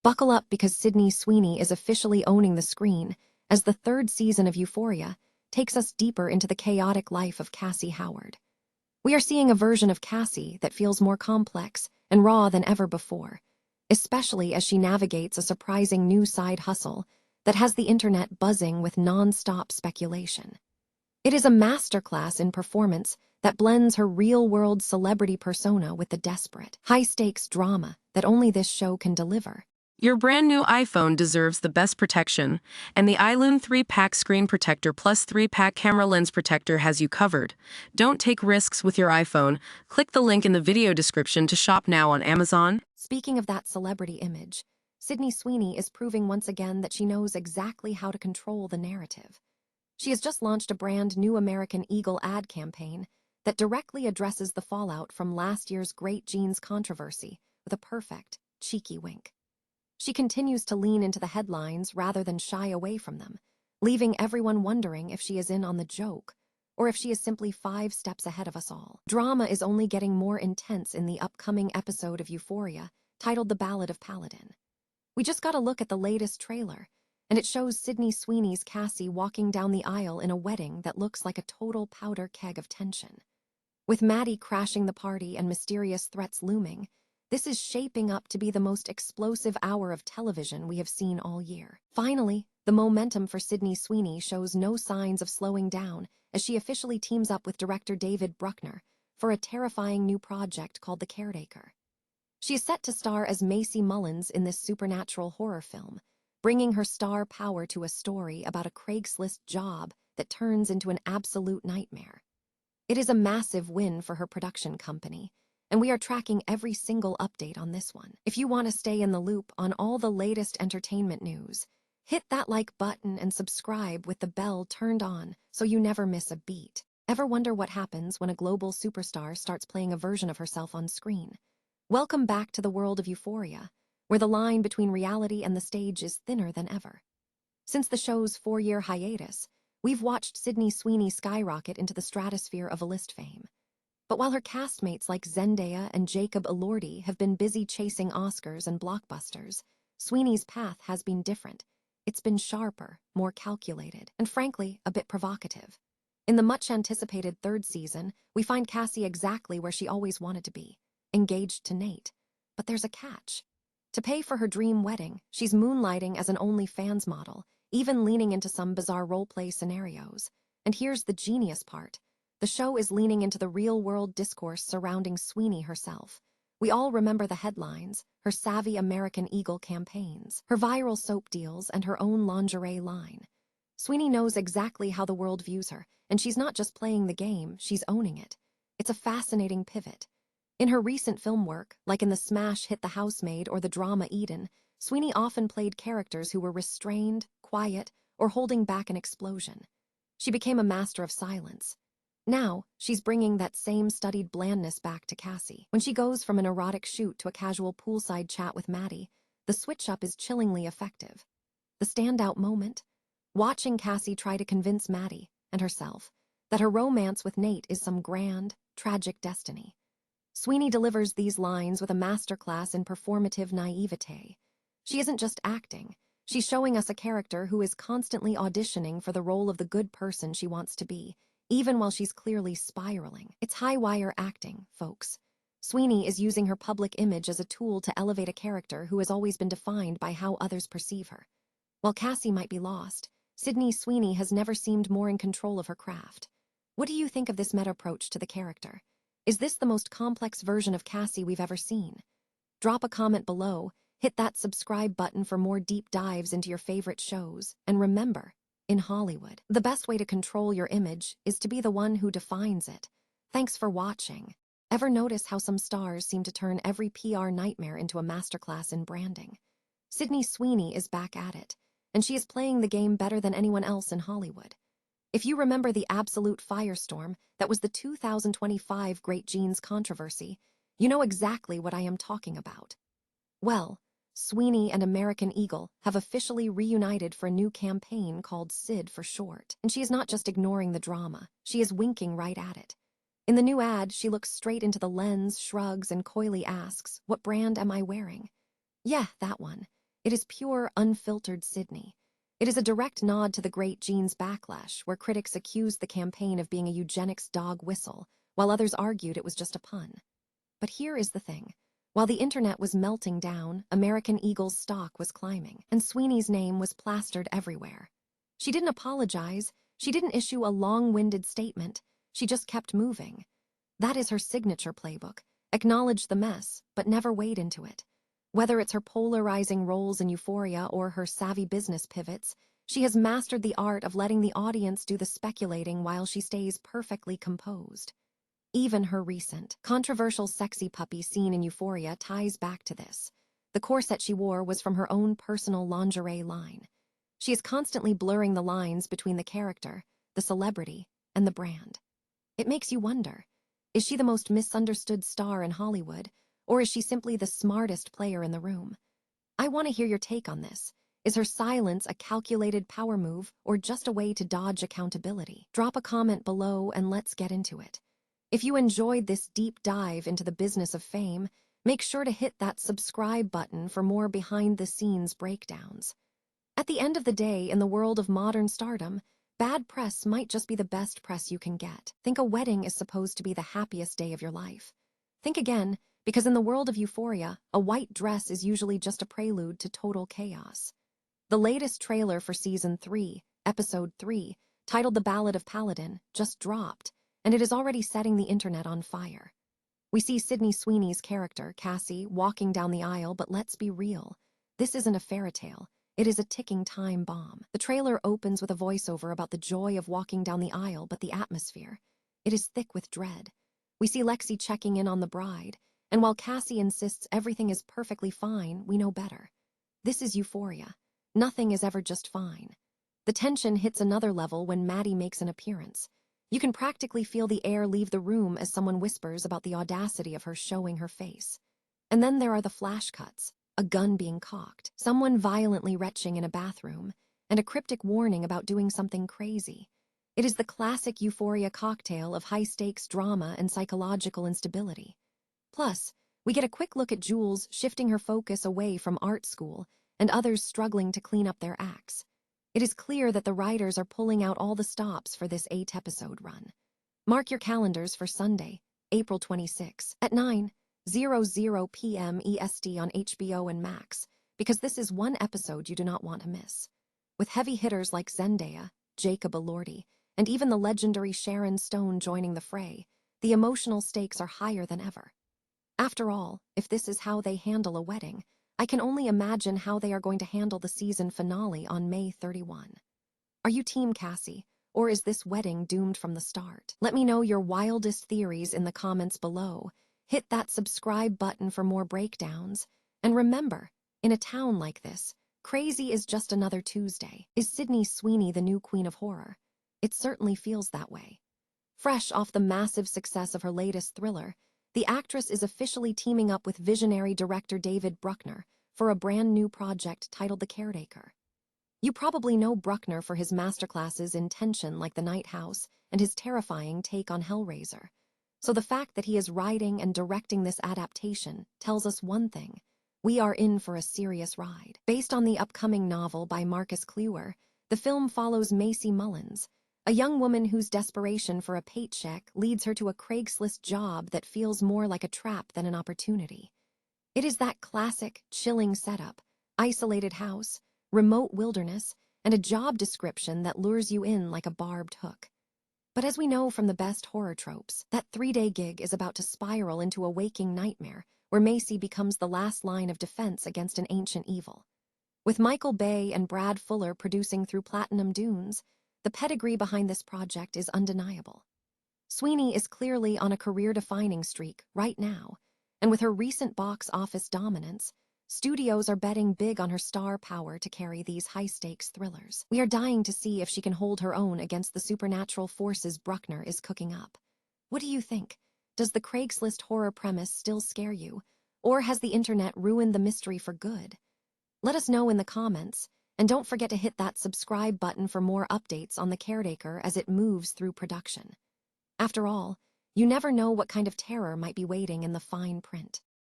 Buckle up because Sydney Sweeney is officially owning the screen as the third season of Euphoria takes us deeper into the chaotic life of Cassie Howard. We are seeing a version of Cassie that feels more complex and raw than ever before, especially as she navigates a surprising new side hustle that has the internet buzzing with non-stop speculation. It is a masterclass in performance that blends her real-world celebrity persona with the desperate, high-stakes drama that only this show can deliver. Your brand new iPhone deserves the best protection, and the iLume 3-pack screen protector plus 3-pack camera lens protector has you covered. Don't take risks with your iPhone. Click the link in the video description to shop now on Amazon. Speaking of that celebrity image, Sydney Sweeney is proving once again that she knows exactly how to control the narrative. She has just launched a brand new American Eagle ad campaign that directly addresses the fallout from last year's Great Jeans controversy with a perfect, cheeky wink. She continues to lean into the headlines rather than shy away from them, leaving everyone wondering if she is in on the joke or if she is simply 5 steps ahead of us all. Drama is only getting more intense in the upcoming episode of Euphoria, titled The Ballad of Paladin. We just got a look at the latest trailer, and it shows Sydney Sweeney's Cassie walking down the aisle in a wedding that looks like a total powder keg of tension. With Maddie crashing the party and mysterious threats looming, this is shaping up to be the most explosive hour of television we have seen all year. Finally, the momentum for Sydney Sweeney shows no signs of slowing down as she officially teams up with director David Bruckner for a terrifying new project called The Caretaker. She is set to star as Macy Mullins in this supernatural horror film, bringing her star power to a story about a Craigslist job that turns into an absolute nightmare. It is a massive win for her production company, and we are tracking every single update on this one. If you want to stay in the loop on all the latest entertainment news, hit that like button and subscribe with the bell turned on so you never miss a beat. Ever wonder what happens when a global superstar starts playing a version of herself on screen? Welcome back to the world of Euphoria, where the line between reality and the stage is thinner than ever. Since the show's 4-year hiatus, we've watched Sydney Sweeney skyrocket into the stratosphere of A-list fame. But while her castmates like Zendaya and Jacob Elordi have been busy chasing Oscars and blockbusters, Sweeney's path has been different. It's been sharper, more calculated, and frankly, a bit provocative. In the much-anticipated third season, we find Cassie exactly where she always wanted to be, engaged to Nate. But there's a catch. To pay for her dream wedding, she's moonlighting as an OnlyFans model, even leaning into some bizarre role-play scenarios. And here's the genius part. The show is leaning into the real-world discourse surrounding Sweeney herself. We all remember the headlines, her savvy American Eagle campaigns, her viral soap deals, and her own lingerie line. Sweeney knows exactly how the world views her, and she's not just playing the game, she's owning it. It's a fascinating pivot. In her recent film work, like in the smash hit The Housemaid or the drama Eden, Sweeney often played characters who were restrained, quiet, or holding back an explosion. She became a master of silence. Now, she's bringing that same studied blandness back to Cassie. When she goes from an erotic shoot to a casual poolside chat with Maddie, the switch-up is chillingly effective. The standout moment? Watching Cassie try to convince Maddie, and herself, that her romance with Nate is some grand, tragic destiny. Sweeney delivers these lines with a masterclass in performative naivete. She isn't just acting. She's showing us a character who is constantly auditioning for the role of the good person she wants to be, even while she's clearly spiraling. It's high-wire acting, folks. Sweeney is using her public image as a tool to elevate a character who has always been defined by how others perceive her. While Cassie might be lost, Sydney Sweeney has never seemed more in control of her craft. What do you think of this meta-approach to the character? Is this the most complex version of Cassie we've ever seen? Drop a comment below, hit that subscribe button for more deep dives into your favorite shows, and remember, in Hollywood, the best way to control your image is to be the one who defines it. Thanks for watching. Ever notice how some stars seem to turn every PR nightmare into a masterclass in branding? Sydney Sweeney is back at it, and she is playing the game better than anyone else in Hollywood. If you remember the absolute firestorm that was the 2025 Great Jeans controversy, you know exactly what I am talking about. Well, Sweeney and American Eagle have officially reunited for a new campaign called SID for short. And she is not just ignoring the drama, she is winking right at it. In the new ad, she looks straight into the lens, shrugs, and coyly asks, "What brand am I wearing?" Yeah, that one. It is pure, unfiltered Sydney. It is a direct nod to the Great Jeans backlash, where critics accused the campaign of being a eugenics dog whistle, while others argued it was just a pun. But here is the thing. While the internet was melting down, American Eagle's stock was climbing, and Sweeney's name was plastered everywhere. She didn't apologize. She didn't issue a long-winded statement. She just kept moving. That is her signature playbook. Acknowledge the mess, but never wade into it. Whether it's her polarizing roles in Euphoria or her savvy business pivots, she has mastered the art of letting the audience do the speculating while she stays perfectly composed. Even her recent, controversial sexy puppy scene in Euphoria ties back to this. The corset she wore was from her own personal lingerie line. She is constantly blurring the lines between the character, the celebrity, and the brand. It makes you wonder, is she the most misunderstood star in Hollywood, or is she simply the smartest player in the room? I want to hear your take on this. Is her silence a calculated power move or just a way to dodge accountability? Drop a comment below and let's get into it. If you enjoyed this deep dive into the business of fame, make sure to hit that subscribe button for more behind-the-scenes breakdowns. At the end of the day, in the world of modern stardom, bad press might just be the best press you can get. Think a wedding is supposed to be the happiest day of your life. Think again, because in the world of Euphoria, a white dress is usually just a prelude to total chaos. The latest trailer for Season 3, Episode 3, titled The Ballad of Paladin, just dropped, and it is already setting the internet on fire. We see Sydney Sweeney's character, Cassie, walking down the aisle, but let's be real. This isn't a fairy tale. It is a ticking time bomb. The trailer opens with a voiceover about the joy of walking down the aisle, but the atmosphere. It is thick with dread. We see Lexi checking in on the bride, and while Cassie insists everything is perfectly fine, we know better. This is Euphoria. Nothing is ever just fine. The tension hits another level when Maddie makes an appearance. You can practically feel the air leave the room as someone whispers about the audacity of her showing her face. And then there are the flash cuts, a gun being cocked, someone violently retching in a bathroom, and a cryptic warning about doing something crazy. It is the classic Euphoria cocktail of high-stakes drama and psychological instability. Plus, we get a quick look at Jules shifting her focus away from art school and others struggling to clean up their acts. It is clear that the writers are pulling out all the stops for this 8-episode run. Mark your calendars for Sunday, April 26, at 9:00 p.m. EST on HBO and Max, because this is one episode you do not want to miss. With heavy hitters like Zendaya, Jacob Elordi, and even the legendary Sharon Stone joining the fray, the emotional stakes are higher than ever. After all, if this is how they handle a wedding, I can only imagine how they are going to handle the season finale on May 31. Are you Team Cassie, or is this wedding doomed from the start? Let me know your wildest theories in the comments below. Hit that subscribe button for more breakdowns. And remember, in a town like this, crazy is just another Tuesday. Is Sydney Sweeney the new queen of horror? It certainly feels that way. Fresh off the massive success of her latest thriller, the actress is officially teaming up with visionary director David Bruckner for a brand new project titled The Caretaker. You probably know Bruckner for his masterclasses in tension like The Night House and his terrifying take on Hellraiser. So the fact that he is writing and directing this adaptation tells us one thing: we are in for a serious ride. Based on the upcoming novel by Marcus Kluwer, the film follows Macy Mullins, a young woman whose desperation for a paycheck leads her to a Craigslist job that feels more like a trap than an opportunity. It is that classic, chilling setup: isolated house, remote wilderness, and a job description that lures you in like a barbed hook. But as we know from the best horror tropes, that 3-day gig is about to spiral into a waking nightmare where Macy becomes the last line of defense against an ancient evil. With Michael Bay and Brad Fuller producing through Platinum Dunes, the pedigree behind this project is undeniable. Sweeney is clearly on a career-defining streak right now, and with her recent box office dominance, studios are betting big on her star power to carry these high-stakes thrillers. We are dying to see if she can hold her own against the supernatural forces Bruckner is cooking up. What do you think? Does the Craigslist horror premise still scare you, or has the internet ruined the mystery for good? Let us know in the comments, and don't forget to hit that subscribe button for more updates on The Caretaker as it moves through production. After all, you never know what kind of terror might be waiting in the fine print.